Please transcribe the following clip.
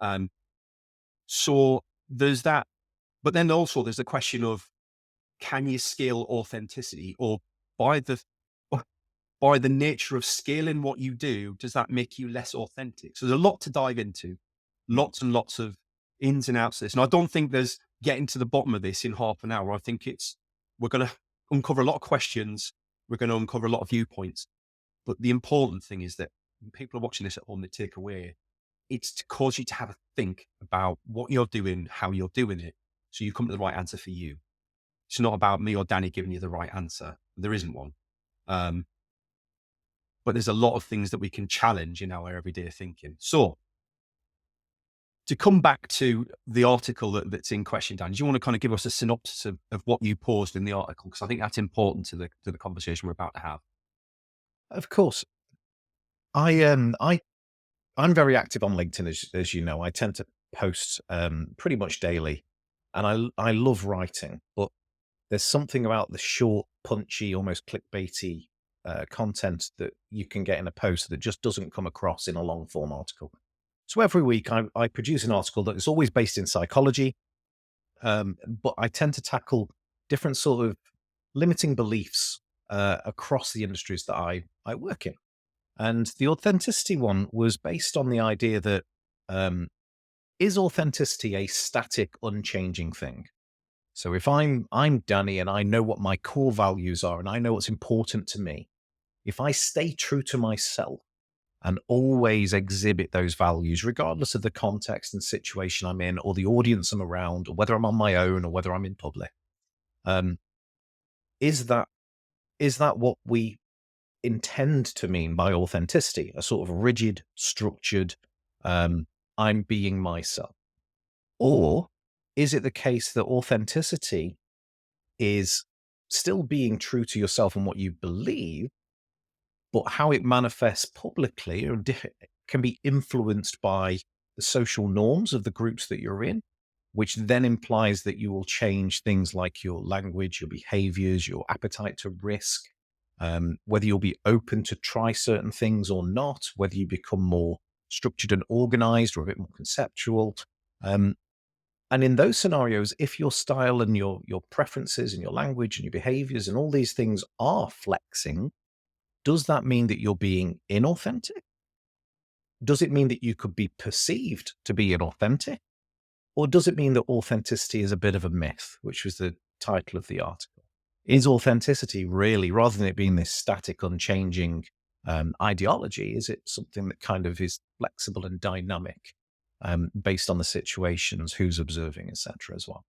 Um, so there's that, but then also there's the question of, can you scale authenticity, or by the by the nature of scaling what you do, does that make you less authentic? So there's a lot to dive into, lots and lots of ins and outs of this. And I don't think there's getting to the bottom of this in half an hour. I think we're going to uncover a lot of questions. We're going to uncover a lot of viewpoints. But the important thing is that when people are watching this at home, they take away, it's to cause you to have a think about what you're doing, how you're doing it. So you come to the right answer for you. It's not about me or Danny giving you the right answer. There isn't one. Um, but there's a lot of things that we can challenge in our everyday thinking. So to come back to the article that's in question, Dan, do you want to kind of give us a synopsis of what you paused in the article? Because I think that's important to the conversation we're about to have. Of course. I'm very active on LinkedIn, as you know. I tend to post pretty much daily, and I love writing, but there's something about the short, punchy, almost clickbaity content that you can get in a post that just doesn't come across in a long form article. So every week I produce an article that is always based in psychology, but I tend to tackle different sort of limiting beliefs across the industries that I work in. And the authenticity one was based on the idea that um, is authenticity a static, unchanging thing? So if I'm Danny and I know what my core values are and I know what's important to me, if I stay true to myself and always exhibit those values, regardless of the context and situation I'm in, or the audience I'm around, or whether I'm on my own or whether I'm in public, um, is that is that what we intend to mean by authenticity? A sort of rigid, structured, um, I'm being myself, or is it the case that authenticity is still being true to yourself and what you believe, but how it manifests publicly or can be influenced by the social norms of the groups that you're in, which then implies that you will change things like your language, your behaviors, your appetite to risk, whether you'll be open to try certain things or not, whether you become more structured and organized or a bit more conceptual. Um, and in those scenarios, if your style and your preferences and your language and your behaviors and all these things are flexing, does that mean that you're being inauthentic? Does it mean that you could be perceived to be inauthentic? Or does it mean that authenticity is a bit of a myth, which was the title of the article? Is authenticity really, rather than it being this static, unchanging ideology, is it something that kind of is flexible and dynamic based on the situations, who's observing, etc. as well?